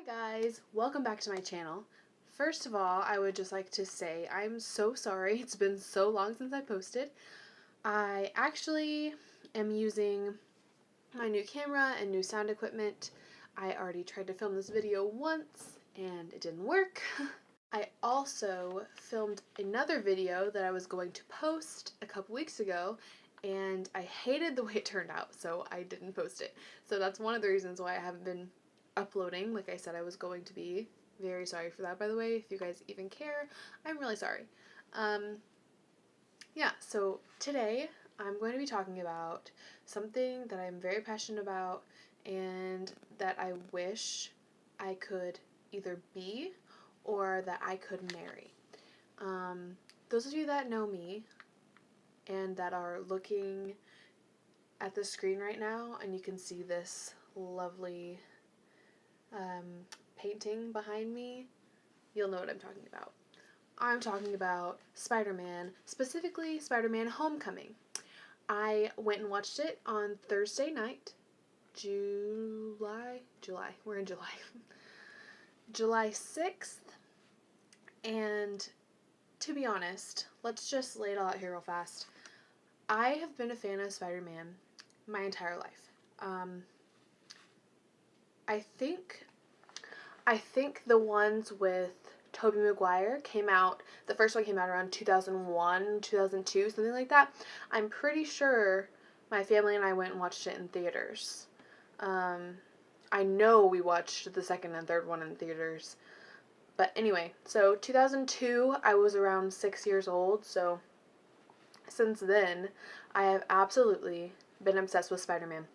guys, welcome back to my channel. First of all, I would just like to say I'm so sorry. It's been so long since I posted. I actually am using my new camera and new sound equipment. I already tried to film this video once and it didn't work. I also filmed another video that I was going to post a couple weeks ago and I hated the way it turned out, so I didn't post it. So that's one of the reasons why I haven't been uploading like I said I was going to be. Very sorry for that, by the way. If you guys even care, I'm really sorry. Yeah, so today I'm going to be talking about something that I'm very passionate about and that I wish I could either be or that I could marry. Those of you that know me and that are looking at the screen right now, and you can see this lovely painting behind me, you'll know what I'm talking about. I'm talking about Spider-Man, specifically Spider-Man Homecoming. I went and watched it on Thursday night, we're in July, July 6th, and to be honest, let's just lay it all out here real fast. I have been a fan of Spider-Man my entire life. I think the ones with Tobey Maguire came out, the first one came out around 2001, 2002, something like that. I'm pretty sure my family and I went and watched it in theaters. I know we watched the second and third one in theaters. But anyway, so 2002, I was around 6 years old, so since then, I have absolutely been obsessed with Spider-Man.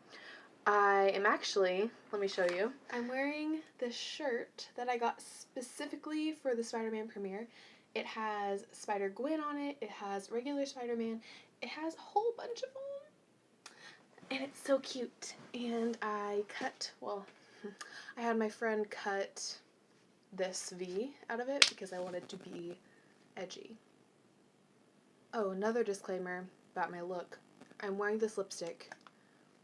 I am actually, let me show you, I'm wearing this shirt that I got specifically for the Spider-Man premiere. It has Spider-Gwen on it, it has regular Spider-Man, it has a whole bunch of them, and it's so cute. And I had my friend cut this V out of it because I wanted to be edgy. Oh, another disclaimer about my look. I'm wearing this lipstick.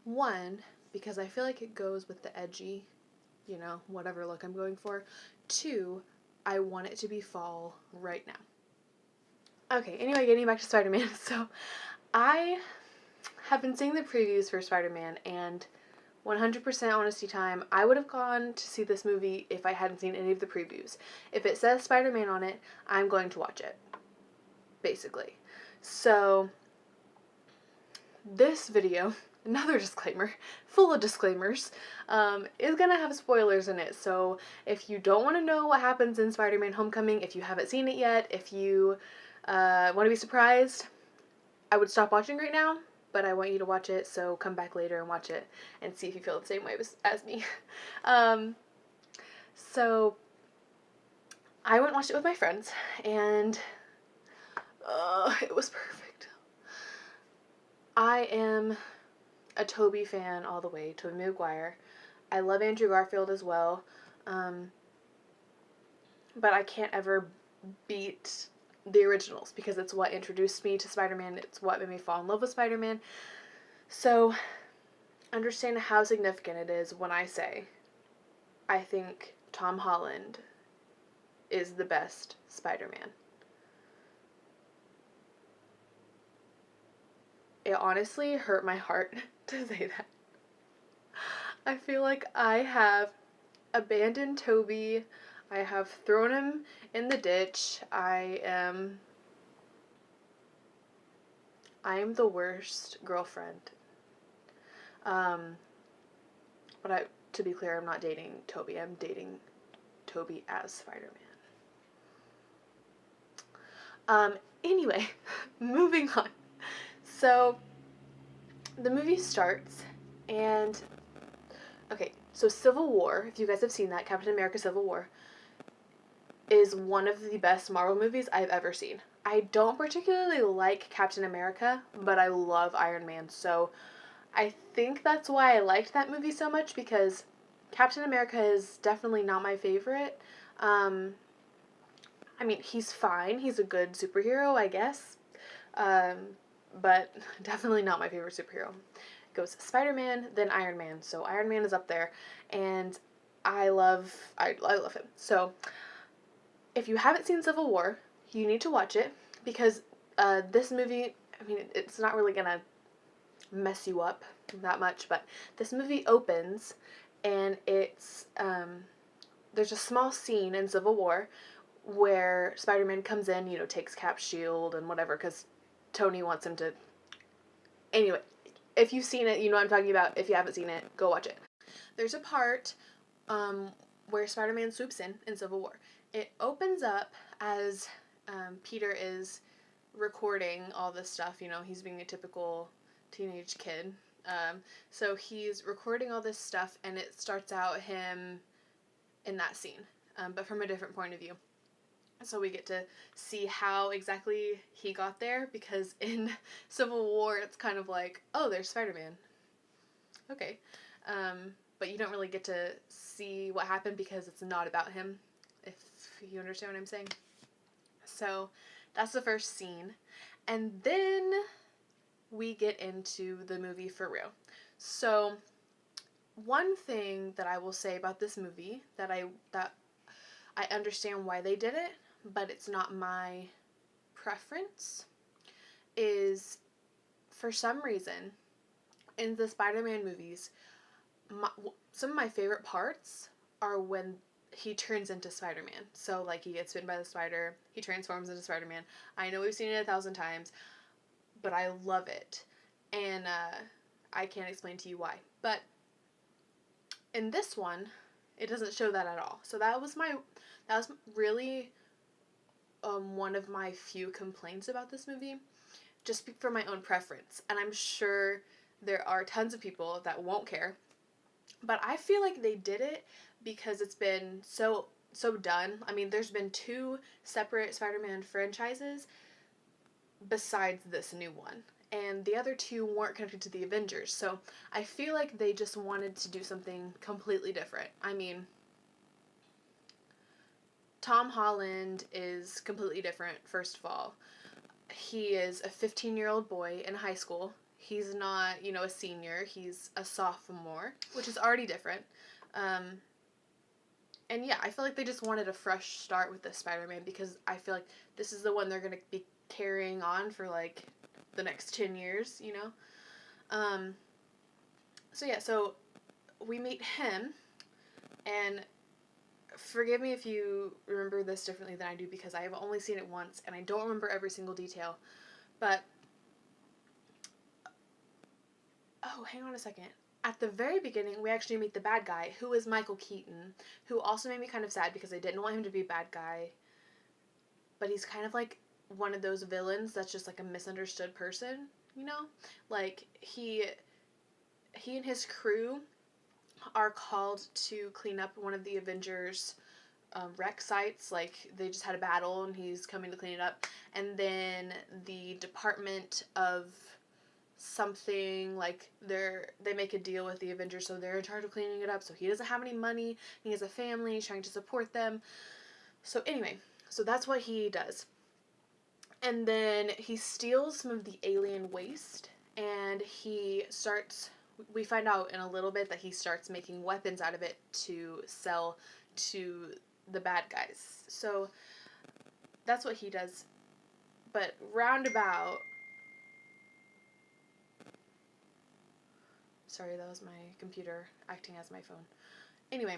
One, because I feel like it goes with the edgy, whatever look I'm going for. Two, I want it to be fall right now. Okay, anyway, getting back to Spider-Man. So, I have been seeing the previews for Spider-Man, and 100% honesty time, I would have gone to see this movie if I hadn't seen any of the previews. If it says Spider-Man on it, I'm going to watch it, basically. So, this video, another disclaimer, full of disclaimers, is going to have spoilers in it. So if you don't want to know what happens in Spider-Man Homecoming, if you haven't seen it yet, if you want to be surprised, I would stop watching right now, but I want you to watch it, so come back later and watch it and see if you feel the same way as me. So I went and watched it with my friends, and it was perfect. I am a Tobey fan all the way, Tobey Maguire. I love Andrew Garfield as well, but I can't ever beat the originals because it's what introduced me to Spider-Man. It's what made me fall in love with Spider-Man. So understand how significant it is when I say I think Tom Holland is the best Spider-Man. It honestly hurt my heart to say that. I feel like I have abandoned Tobey. I have thrown him in the ditch. I am the worst girlfriend. But to be clear, I'm not dating Tobey. I'm dating Tobey as Spider-Man. Anyway, moving on. So, the movie starts, and, okay, so Civil War, if you guys have seen that, Captain America Civil War, is one of the best Marvel movies I've ever seen. I don't particularly like Captain America, but I love Iron Man, so I think that's why I liked that movie so much, because Captain America is definitely not my favorite. I mean, he's fine, he's a good superhero, I guess, but definitely not my favorite superhero. It goes Spider-Man, then Iron Man. So Iron Man is up there, and I love him. So if you haven't seen Civil War, you need to watch it, because this movie, I mean, it's not really gonna mess you up that much, but this movie opens and it's there's a small scene in Civil War where Spider-Man comes in, you know, takes Cap's shield and whatever, because Tony wants him to. Anyway, if you've seen it, you know what I'm talking about. If you haven't seen it, go watch it. There's a part um, where Spider-Man swoops in Civil War. It opens up as Peter is recording all this stuff. You know, he's being a typical teenage kid. So he's recording all this stuff, and it starts out him in that scene, but from a different point of view. So we get to see how exactly he got there, because in Civil War it's kind of like, oh, there's Spider-Man. Okay. But you don't really get to see what happened because it's not about him, if you understand what I'm saying. So that's the first scene. And then we get into the movie for real. So one thing that I will say about this movie that I understand why they did it, but it's not my preference, is for some reason in the Spider-Man movies, some of my favorite parts are when he turns into Spider-Man. So like he gets bitten by the spider, he transforms into Spider-Man. I know we've seen it 1,000 times, but I love it. And I can't explain to you why. But in this one, it doesn't show that at all. So that was really one of my few complaints about this movie, just for my own preference. And I'm sure there are tons of people that won't care, but I feel like they did it because it's been so done. I mean, there's been 2 separate Spider-Man franchises besides this new one, and the other 2 weren't connected to the Avengers. So I feel like they just wanted to do something completely different. I mean, Tom Holland is completely different, first of all. He is a 15-year-old boy in high school. He's not, you know, a senior. He's a sophomore, which is already different. And yeah, I feel like they just wanted a fresh start with this Spider-Man, because I feel like this is the one they're going to be carrying on for, like, the next 10 years, you know? So yeah, so we meet him, and forgive me if you remember this differently than I do, because I have only seen it once and I don't remember every single detail. But oh, hang on a second. At the very beginning, we actually meet the bad guy, who is Michael Keaton, who also made me kind of sad because I didn't want him to be a bad guy. But he's kind of like one of those villains that's just like a misunderstood person, you know? Like, he and his crew are called to clean up one of the Avengers' wreck sites. Like, they just had a battle and he's coming to clean it up. And then the Department of something, like, they make a deal with the Avengers, so they're in charge of cleaning it up. So he doesn't have any money, he has a family, he's trying to support them. So anyway, so that's what he does. And then he steals some of the alien waste, and we find out in a little bit that he starts making weapons out of it to sell to the bad guys. So that's what he does. But roundabout, sorry, that was my computer acting as my phone. Anyway,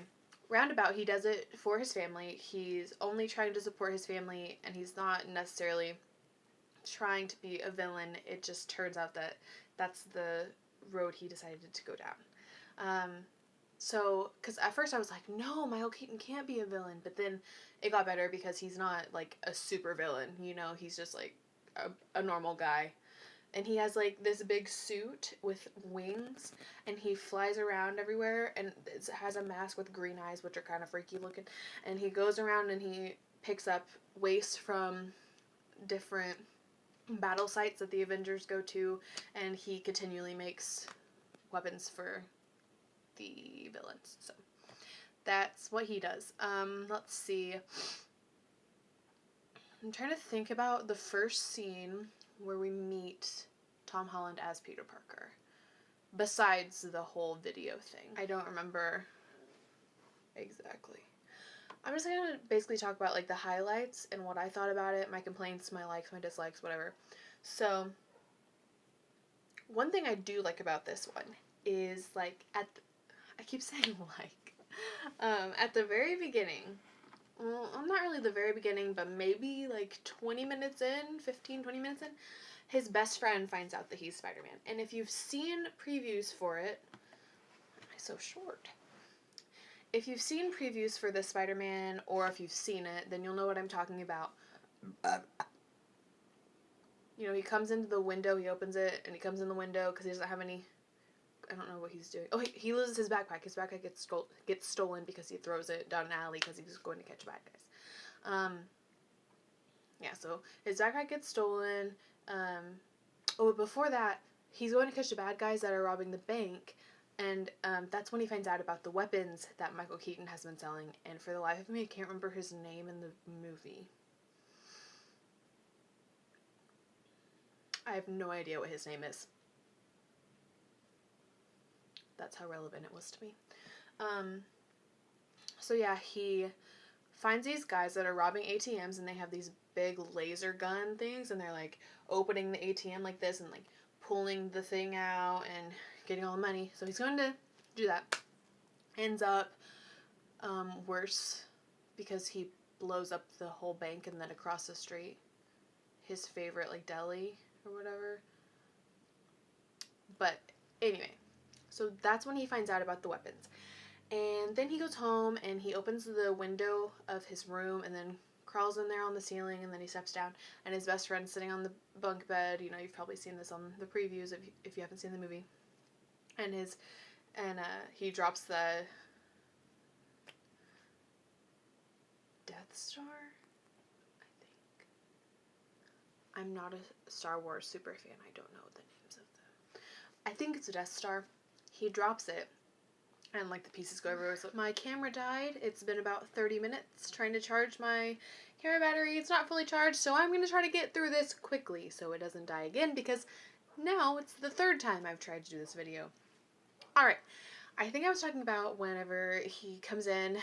roundabout, he does it for his family. He's only trying to support his family, and he's not necessarily trying to be a villain. It just turns out that that's the road he decided to go down. So, because at first I was like, no, Michael Keaton can't be a villain, but then it got better because he's not, like, a super villain, you know, he's just, like, a normal guy. And he has, like, this big suit with wings, and he flies around everywhere, and it has a mask with green eyes, which are kind of freaky looking, and he goes around and he picks up waste from different battle sites that the Avengers go to, and he continually makes weapons for the villains. So that's what he does. Let's see. I'm trying to think about the first scene where we meet Tom Holland as Peter Parker, besides the whole video thing. I don't remember Exactly. I'm just going to basically talk about, like, the highlights and what I thought about it, my complaints, my likes, my dislikes, whatever. So, one thing I do like about this one is, like, I keep saying like, at the very beginning, well, not really the very beginning, but maybe, like, 20 minutes in, 15, 20 minutes in, his best friend finds out that he's Spider-Man. And if you've seen previews for it, why am I so short? If you've seen previews for this Spider-Man, or if you've seen it, then you'll know what I'm talking about. You know, he comes into the window, he opens it, and he comes in the window because he doesn't have any... I don't know what he's doing. Oh, he loses his backpack. His backpack gets stolen because he throws it down an alley because he's going to catch bad guys. Yeah, so his backpack gets stolen. But before that, he's going to catch the bad guys that are robbing the bank. And that's when he finds out about the weapons that Michael Keaton has been selling. And for the life of me, I can't remember his name in the movie. I have no idea what his name is. That's how relevant it was to me. So yeah, he finds these guys that are robbing ATMs, and they have these big laser gun things, and they're, like, opening the ATM like this and, like, pulling the thing out and getting all the money. So he's going to do that. Ends up worse because he blows up the whole bank, and then across the street, his favorite, like, deli or whatever. But anyway, so that's when he finds out about the weapons. And then he goes home and he opens the window of his room and then crawls in there on the ceiling, and then he steps down, and his best friend's sitting on the bunk bed. You know, you've probably seen this on the previews if you haven't seen the movie. And he drops the Death Star, I think. I'm not a Star Wars super fan. I don't know the names of them. I think it's a Death Star. He drops it, and, like, the pieces go everywhere. So my camera died. It's been about 30 minutes trying to charge my camera battery. It's not fully charged, so I'm going to try to get through this quickly so it doesn't die again, because now it's the third time I've tried to do this video. Alright, I think I was talking about whenever he comes in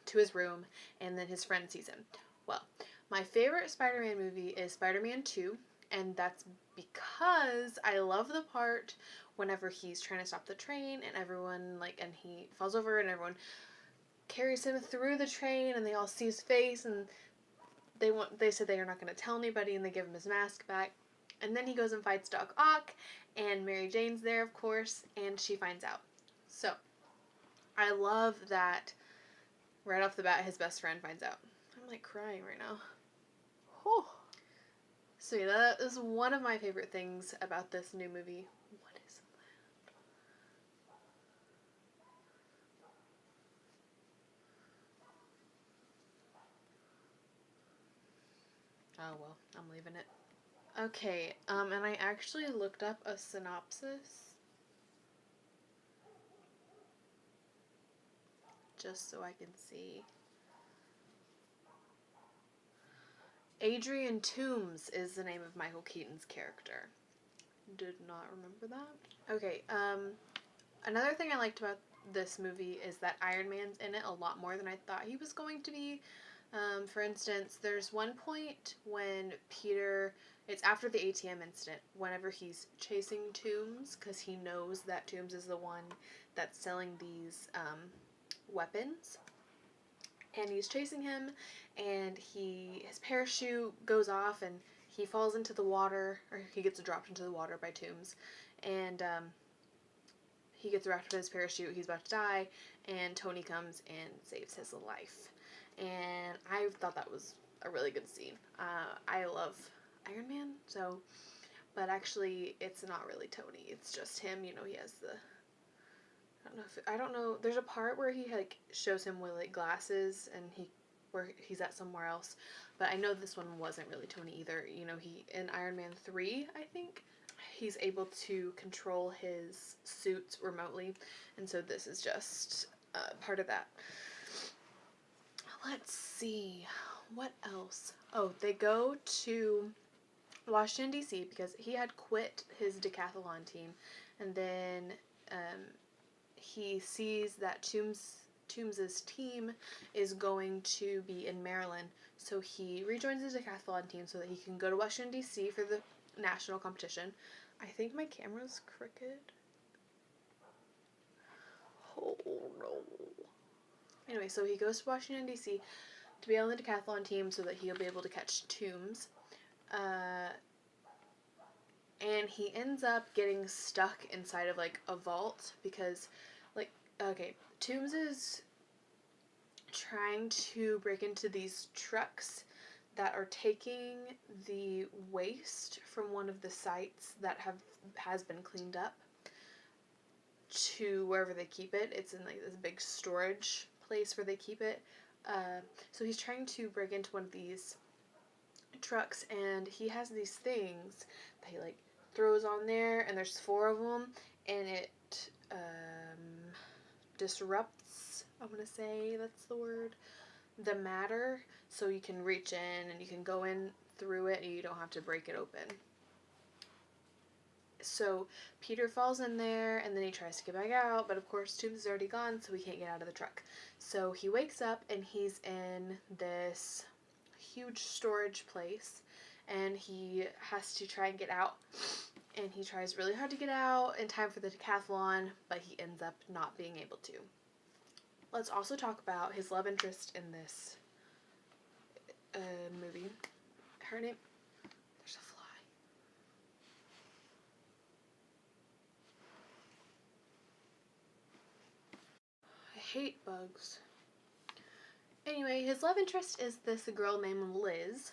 to his room and then his friend sees him. Well, my favorite Spider-Man movie is Spider-Man 2, and that's because I love the part whenever he's trying to stop the train and everyone, like, and he falls over and everyone carries him through the train and they all see his face, and they said they are not going to tell anybody, and they give him his mask back. And then he goes and fights Doc Ock, and Mary Jane's there, of course, and she finds out. So, I love that right off the bat his best friend finds out. I'm, like, crying right now. Whew. So yeah, that is one of my favorite things about this new movie. What is that? Oh well, I'm leaving it. Okay, and I actually looked up a synopsis just so I can see. Adrian Toomes is the name of Michael Keaton's character. Did not remember that. Okay, another thing I liked about this movie is that Iron Man's in it a lot more than I thought he was going to be. For instance, there's one point when Peter, it's after the ATM incident, whenever he's chasing Toomes, because he knows that Toomes is the one that's selling these weapons. And he's chasing him, and his parachute goes off, and he falls into the water, or he gets dropped into the water by Toomes, and he gets wrapped with his parachute. He's about to die, and Tony comes and saves his life. And I thought that was a really good scene. I love Iron Man, so, but actually, it's not really Tony. It's just him. You know, he has the, I don't know, there's a part where he, like, shows him with, like, glasses, and where he's at somewhere else, but I know this one wasn't really Tony either. You know, in Iron Man 3, I think, he's able to control his suits remotely, and so this is just part of that. Let's see, what else? Oh, they go to Washington, D.C. because he had quit his decathlon team, and then he sees that Toomes Toombs's team is going to be in Maryland, so he rejoins the decathlon team so that he can go to Washington, D.C. for the national competition. I think my camera's crooked. Oh no. Anyway, so he goes to Washington, D.C. to be on the decathlon team so that he'll be able to catch Toombs. And he ends up getting stuck inside of, like, a vault because, like, okay, Toombs is trying to break into these trucks that are taking the waste from one of the sites that has been cleaned up to wherever they keep it. It's in, like, this big storage place where they keep it. So he's trying to break into one of these trucks, and he has these things that he, like, throws on there, and there's 4 of them, and it disrupts, I'm gonna say that's the word, the matter, so you can reach in and you can go in through it and you don't have to break it open. So Peter falls in there, and then he tries to get back out, but of course Toombs is already gone, so he can't get out of the truck. So he wakes up and he's in this huge storage place, and he has to try and get out, and he tries really hard to get out in time for the decathlon, but he ends up not being able to. Let's also talk about his love interest in this movie. Her name, there's a fly. I hate bugs. Anyway, his love interest is this girl named Liz.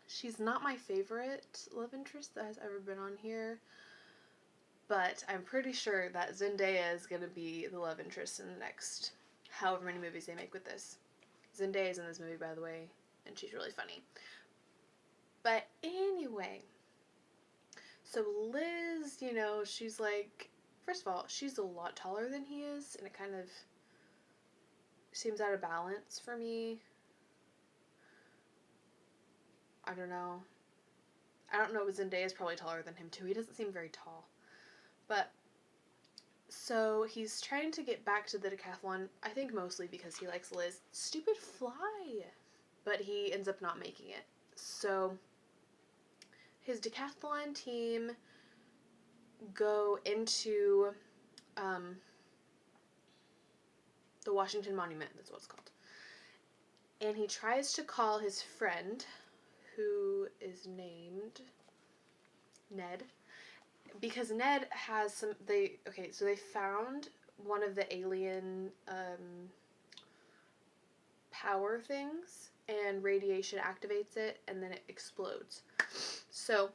She's not my favorite love interest that has ever been on here, but I'm pretty sure that Zendaya is going to be the love interest in the next however many movies they make with this. Zendaya is in this movie, by the way, and she's really funny. But anyway, so Liz, you know, she's like, first of all, she's a lot taller than he is, and it kind of seems out of balance for me. I don't know. Zendaya is probably taller than him too. He doesn't seem very tall. But, so he's trying to get back to the decathlon, I think mostly because he likes Liz. Stupid fly! But he ends up not making it. So, his decathlon team go into the Washington Monument, that's what it's called. And he tries to call his friend, who is named Ned, because Ned has they found one of the alien power things, and radiation activates it, and then it explodes. So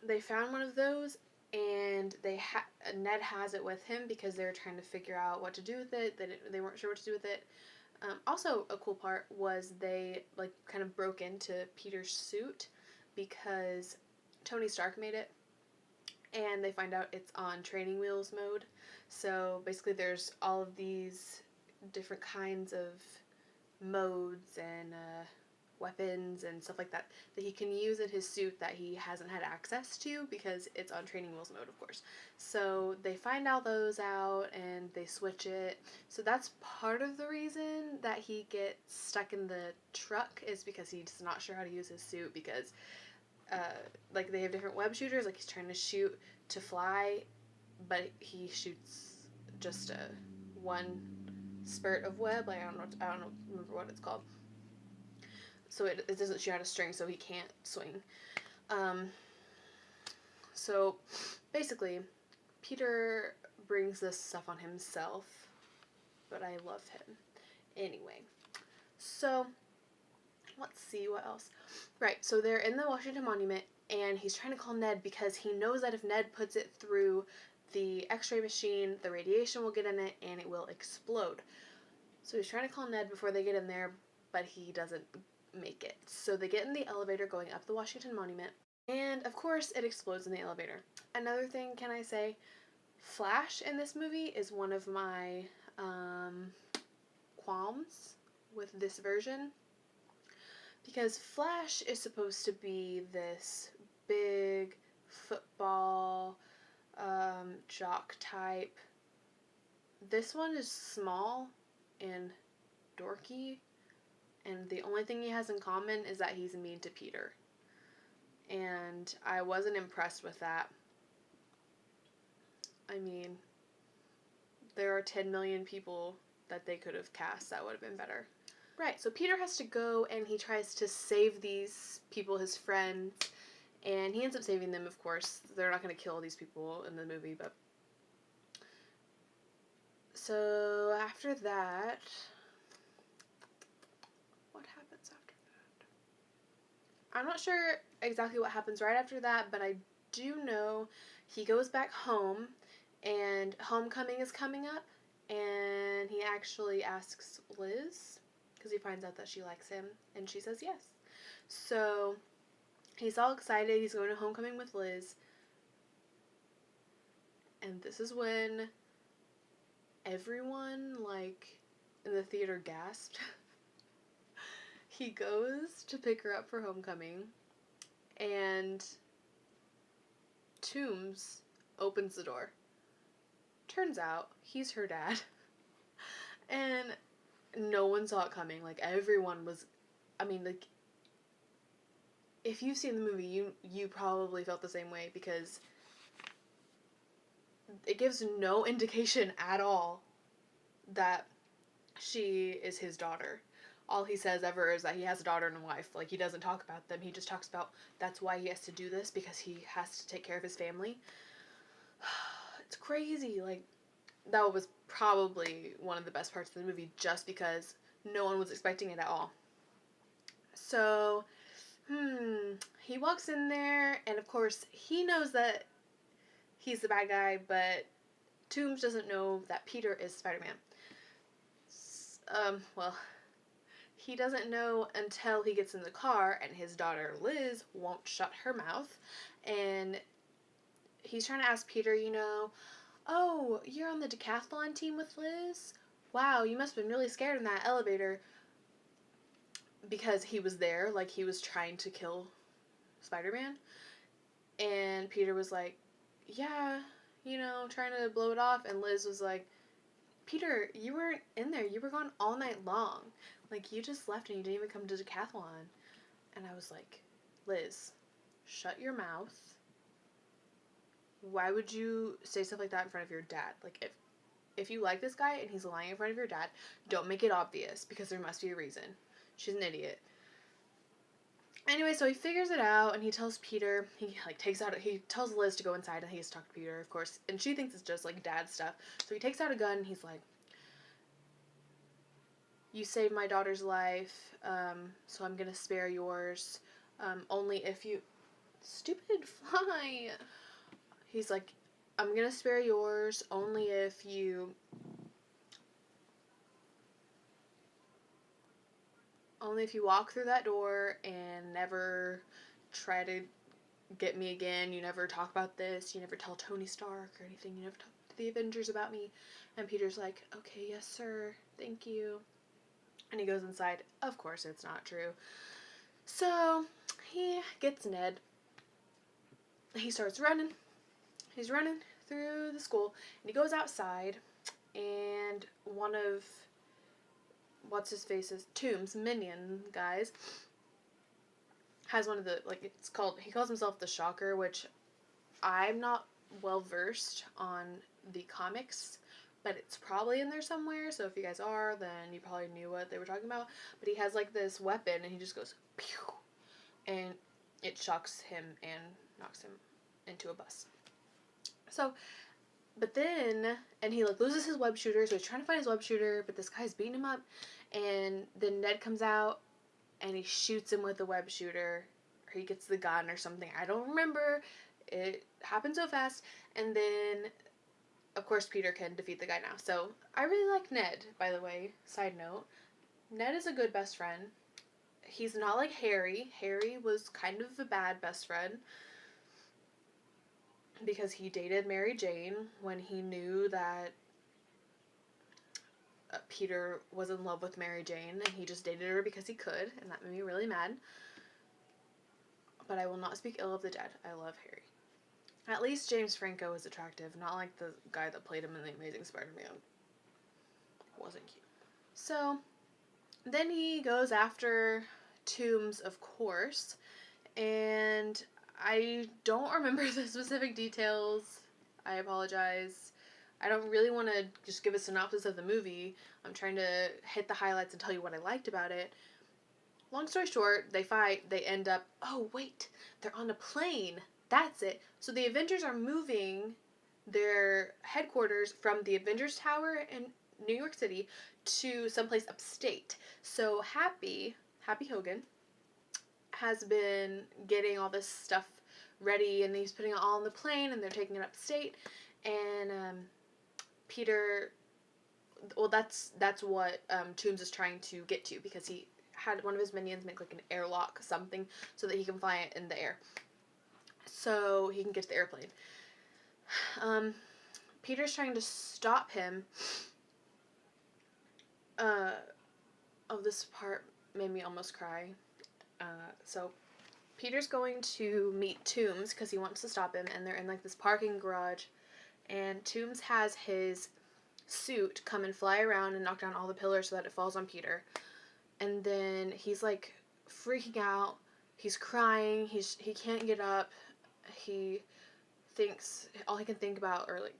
they found one of those, and Ned has it with him because they were trying to figure out what to do with it. They weren't sure what to do with it. Also, a cool part was they, like, kind of broke into Peter's suit because Tony Stark made it, and they find out it's on training wheels mode. So basically there's all of these different kinds of modes and weapons and stuff like that he can use in his suit that he hasn't had access to because it's on training wheels mode, of course. So they find all those out and they switch it. So that's part of the reason that he gets stuck in the truck, is because he's not sure how to use his suit, because like, they have different web shooters. Like, he's trying to shoot to fly, but he shoots just one spurt of web. Like, I don't remember what it's called. So it doesn't shoot out a string, so he can't swing. So basically, Peter brings this stuff on himself, but I love him. Anyway, so let's see what else. Right, so they're in the Washington Monument, and he's trying to call Ned because he knows that if Ned puts it through the x-ray machine, the radiation will get in it and it will explode. So he's trying to call Ned before they get in there, but he doesn't make it. So they get in the elevator going up the Washington Monument, and of course it explodes in the elevator. Another thing, can I say, Flash in this movie is one of my qualms with this version, because Flash is supposed to be this big football jock type this one is small and dorky, and the only thing he has in common is that he's mean to Peter. And I wasn't impressed with that. I mean, there are 10 million people that they could have cast that would have been better. Right, so Peter has to go and he tries to save these people, his friends, and he ends up saving them, of course. They're not going to kill these people in the movie, but... So, after that... What happens after that? I'm not sure exactly what happens right after that, but I do know he goes back home, and homecoming is coming up, and he actually asks Liz, because he finds out that she likes him, and she says yes. So, he's all excited, he's going to homecoming with Liz, and this is when everyone, like, in the theater gasped. He goes to pick her up for homecoming, and Toombs opens the door. Turns out, he's her dad. And no one saw it coming. Like, everyone was... I mean, like, if you've seen the movie, you probably felt the same way, because it gives no indication at all that she is his daughter. All he says ever is that he has a daughter and a wife. Like, he doesn't talk about them. He just talks about that's why he has to do this, because he has to take care of his family. It's crazy. Like, that was probably one of the best parts of the movie, just because no one was expecting it at all. So, he walks in there, and of course, he knows that he's the bad guy, but Toombs doesn't know that Peter is Spider-Man. Well, he doesn't know until he gets in the car, and his daughter Liz won't shut her mouth, and he's trying to ask Peter, oh, you're on the decathlon team with Liz? Wow, you must have been really scared in that elevator. Because he was there, like, he was trying to kill Spider-Man. And Peter was like, yeah, trying to blow it off. And Liz was like, Peter, you weren't in there. You were gone all night long. Like, you just left and you didn't even come to decathlon. And I was like, Liz, shut your mouth. Why would you say stuff like that in front of your dad? Like, if you like this guy and he's lying in front of your dad, don't make it obvious, because there must be a reason. She's an idiot. Anyway, so he figures it out, and he tells Peter, he tells Liz to go inside, and he has to talk to Peter, of course, and she thinks it's just, like, dad stuff. So he takes out a gun, and he's like, you saved my daughter's life, so I'm gonna spare yours, only if you... Stupid fly! He's like, I'm gonna spare yours, only if you... Only if you walk through that door and never try to get me again. You never talk about this. You never tell Tony Stark or anything. You never talk to the Avengers about me. And Peter's like, okay, yes, sir. Thank you. And he goes inside. Of course, it's not true. So he gets Ned. He starts running. He's running through the school. And he goes outside. And one of... what's-his-face's Toombs minion guys has one of the, like, he calls himself the Shocker, which I'm not well versed on the comics, but it's probably in there somewhere, so if you guys are, then you probably knew what they were talking about. But he has, like, this weapon, and he just goes pew, and it shocks him and knocks him into a bus. So, but then, and he, like, loses his web shooter, so he's trying to find his web shooter, but this guy's beating him up. And then Ned comes out, and he shoots him with the web shooter, or he gets the gun or something. I don't remember. It happened so fast. And then, of course, Peter can defeat the guy now. So, I really like Ned, by the way. Side note. Ned is a good best friend. He's not like Harry. Harry was kind of a bad best friend, because he dated Mary Jane when he knew that Peter was in love with Mary Jane, and he just dated her because he could, and that made me really mad. But I will not speak ill of the dead. I love Harry. At least James Franco is attractive, not like the guy that played him in The Amazing Spider-Man. wasn't cute. So then he goes after Toombs, of course, and I don't remember the specific details. I apologize. I don't really want to just give a synopsis of the movie. I'm trying to hit the highlights and tell you what I liked about it. Long story short, they fight. They end up... Oh, wait. They're on a plane. That's it. So the Avengers are moving their headquarters from the Avengers Tower in New York City to someplace upstate. So Happy Hogan, has been getting all this stuff ready, and he's putting it all on the plane, and they're taking it upstate. And Peter... Well, that's what Toombs is trying to get to, because he had one of his minions make like an airlock something so that he can fly it in the air, so he can get to the airplane. Peter's trying to stop him. This part made me almost cry. So Peter's going to meet Toombs because he wants to stop him, and they're in like this parking garage, and Toombs has his suit come and fly around and knock down all the pillars so that it falls on Peter. And then he's like freaking out. He's crying. He can't get up. He thinks all he can think about, or like,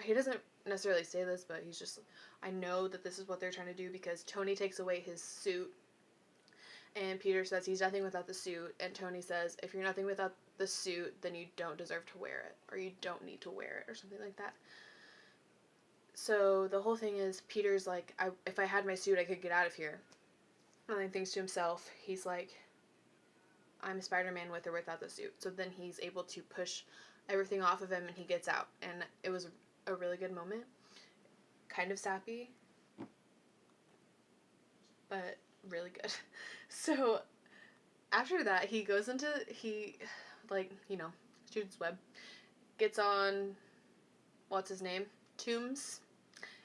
he doesn't necessarily say this, but he's just, I know that this is what they're trying to do, because Tony takes away his suit, and Peter says he's nothing without the suit, and Tony says, if you're nothing without the suit, then you don't deserve to wear it, or you don't need to wear it, or something like that. So the whole thing is, Peter's like, if I had my suit, I could get out of here. And then he thinks to himself, he's like, I'm Spider-Man with or without the suit. So then he's able to push everything off of him, and he gets out. And it was a really good moment. Kind of sappy, but really good. So after that, he goes into, shoots web, gets on, what's his name? Toombs.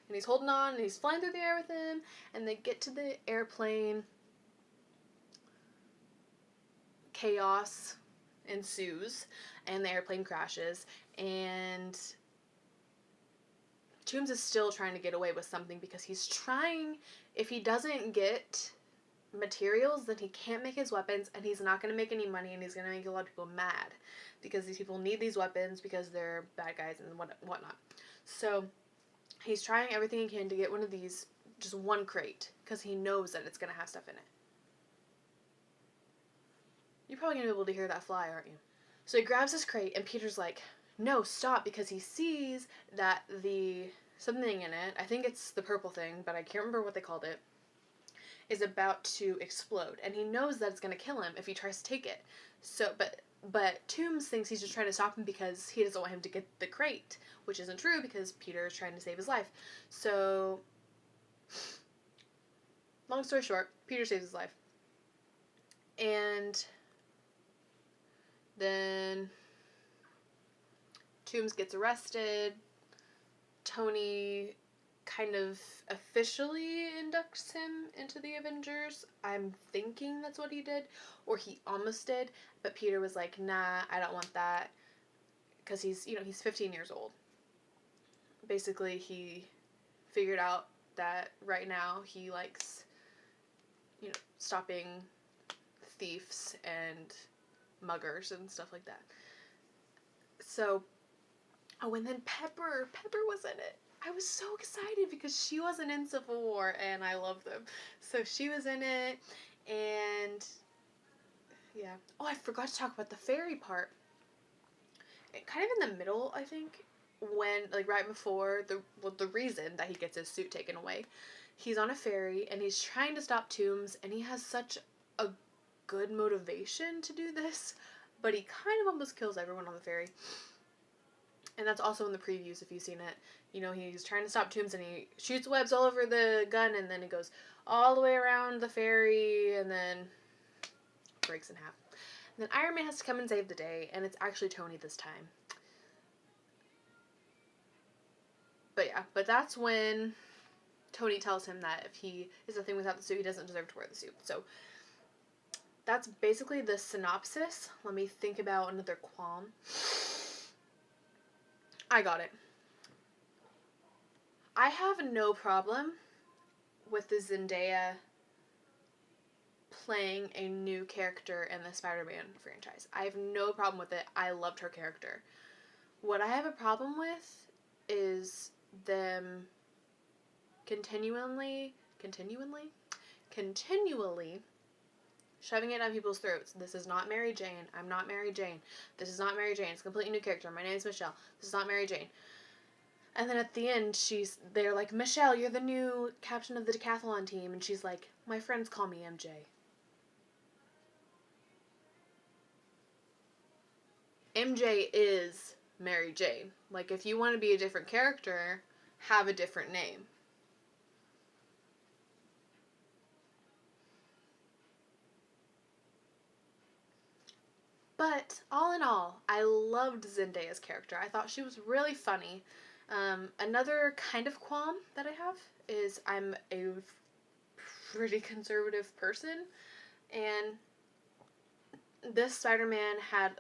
And he's holding on, and he's flying through the air with him, and they get to the airplane. Chaos ensues, and the airplane crashes, and Toombs is still trying to get away with something, because he's trying, if he doesn't get materials, then he can't make his weapons, and he's not going to make any money, and he's going to make a lot of people mad, because these people need these weapons because they're bad guys and whatnot. So he's trying everything he can to get one of these, just one crate, because he knows that it's going to have stuff in it. You're probably going to be able to hear that fly, aren't you? So he grabs his crate, and Peter's like, no, stop, because he sees that something in it, I think it's the purple thing, but I can't remember what they called it, is about to explode, and he knows that it's going to kill him if he tries to take it. So, but Toombs thinks he's just trying to stop him because he doesn't want him to get the crate, which isn't true, because Peter is trying to save his life. So, long story short, Peter saves his life. And then Toombs gets arrested. Tony kind of officially inducts him into the Avengers. I'm thinking that's what he did, or he almost did, but Peter was like, nah, I don't want that, because he's 15 years old. Basically, he figured out that right now he likes, stopping thieves and muggers and stuff like that. So, and then Pepper was in it. I was so excited because she wasn't in Civil War, and I love them. So she was in it, and yeah. Oh, I forgot to talk about the ferry part. Kind of in the middle, I think, when, right before the reason that he gets his suit taken away. He's on a ferry, and he's trying to stop Toombs, and he has such a good motivation to do this, but he kind of almost kills everyone on the ferry. And that's also in the previews if you've seen it. He's trying to stop Toombs, and he shoots webs all over the gun, and then he goes all the way around the ferry, and then breaks in half. And then Iron Man has to come and save the day, and it's actually Tony this time. But that's when Tony tells him that if he is nothing without the suit, he doesn't deserve to wear the suit. So that's basically the synopsis. Let me think about another qualm. I got it. I have no problem with the Zendaya playing a new character in the Spider-Man franchise. I have no problem with it. I loved her character. What I have a problem with is them continually shoving it down people's throats. This is not Mary Jane. I'm not Mary Jane. This is not Mary Jane. It's a completely new character. My name is Michelle. This is not Mary Jane. And then at the end, they're like, Michelle, you're the new captain of the decathlon team. And she's like, my friends call me MJ. MJ is Mary Jane. Like, if you want to be a different character, have a different name. But all in all, I loved Zendaya's character. I thought she was really funny. Another kind of qualm that I have is I'm a pretty conservative person, and this Spider-Man had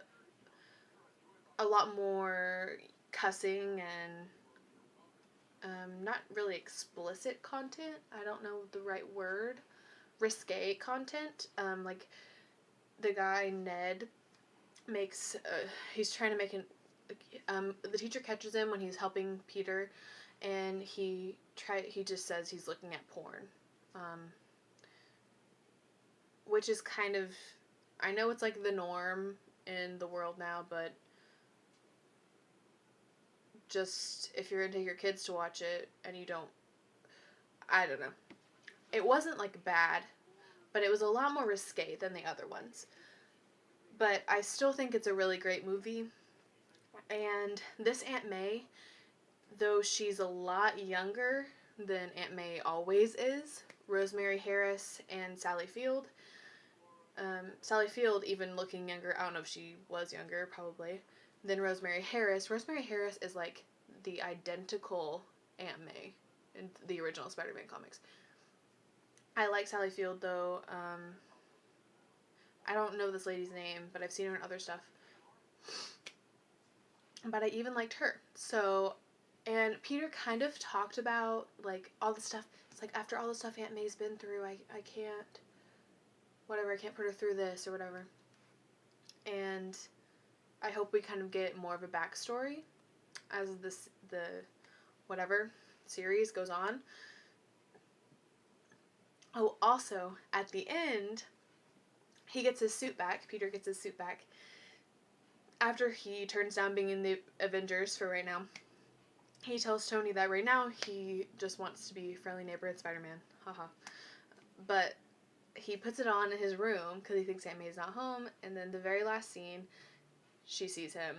a lot more cussing and not really explicit content. I don't know the right word. Risque content. Like the guy Ned makes he's trying to make the teacher catches him when he's helping Peter, and he just says he's looking at porn, which is kind of, I know it's like the norm in the world now, but just if you're gonna take your kids to watch it and you don't, I don't know. It wasn't like bad, but it was a lot more risque than the other ones. But I still think it's a really great movie. And this Aunt May, though she's a lot younger than Aunt May always is, Rosemary Harris and Sally Field. Sally Field even looking younger, I don't know if she was younger, probably, than Rosemary Harris. Rosemary Harris is like the identical Aunt May in the original Spider-Man comics. I like Sally Field, though. I don't know this lady's name, but I've seen her in other stuff. But I even liked her. So, and Peter kind of talked about, like, all the stuff. It's like, after all the stuff Aunt May's been through, I can't, whatever, I can't put her through this or whatever. And I hope we kind of get more of a backstory as the whatever series goes on. Oh, also, at the end, he gets his suit back. Peter gets his suit back after he turns down being in the Avengers for right now. He tells Tony that right now he just wants to be friendly neighborhood Spider-Man. Haha. But he puts it on in his room because he thinks Aunt May's not home. And then the very last scene, she sees him.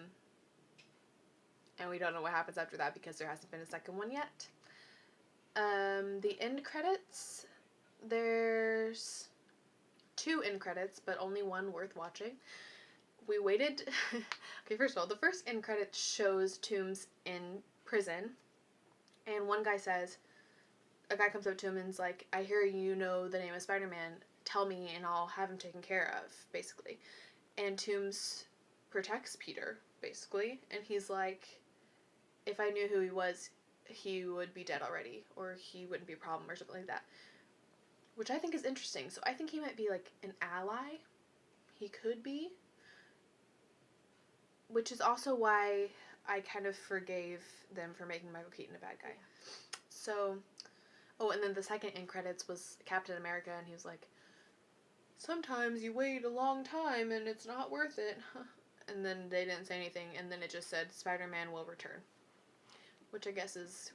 And we don't know what happens after that because there hasn't been a second one yet. The end credits, there's 2 end credits, but only one worth watching. We waited. Okay, first of all, the first end credit shows Toomes in prison, and one guy says, a guy comes up to him and is like, I hear you know the name of Spider-Man, tell me and I'll have him taken care of, basically. And Toomes protects Peter, basically, and he's like, if I knew who he was, he would be dead already, or he wouldn't be a problem, or something like that. Which I think is interesting. So I think he might be like an ally. He could be. Which is also why I kind of forgave them for making Michael Keaton a bad guy. So, oh, and then the second end credits was Captain America, and he was like, sometimes you wait a long time and it's not worth it. And then they didn't say anything, and then it just said Spider-Man will return. Which I guess is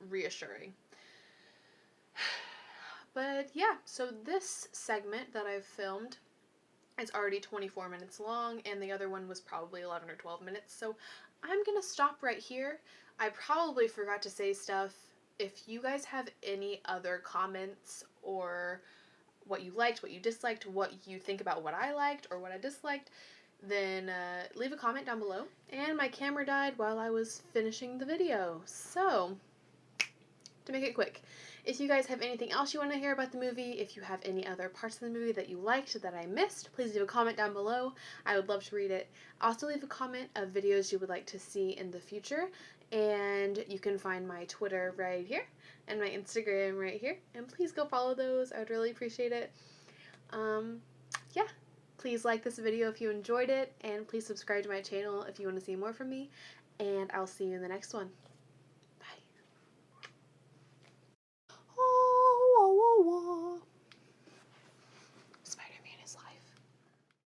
reassuring. But yeah, so this segment that I've filmed is already 24 minutes long, and the other one was probably 11 or 12 minutes, so I'm gonna stop right here. I probably forgot to say stuff. If you guys have any other comments or what you liked, what you disliked, what you think about what I liked or what I disliked, then leave a comment down below. And my camera died while I was finishing the video, so to make it quick, if you guys have anything else you want to hear about the movie, if you have any other parts of the movie that you liked that I missed, please leave a comment down below. I would love to read it. Also leave a comment of videos you would like to see in the future, And you can find my Twitter right here and my Instagram right here. And please go follow those. I would really appreciate it. Yeah. Please like this video if you enjoyed it, and please subscribe to my channel if you want to see more from me. And I'll see you in the next one.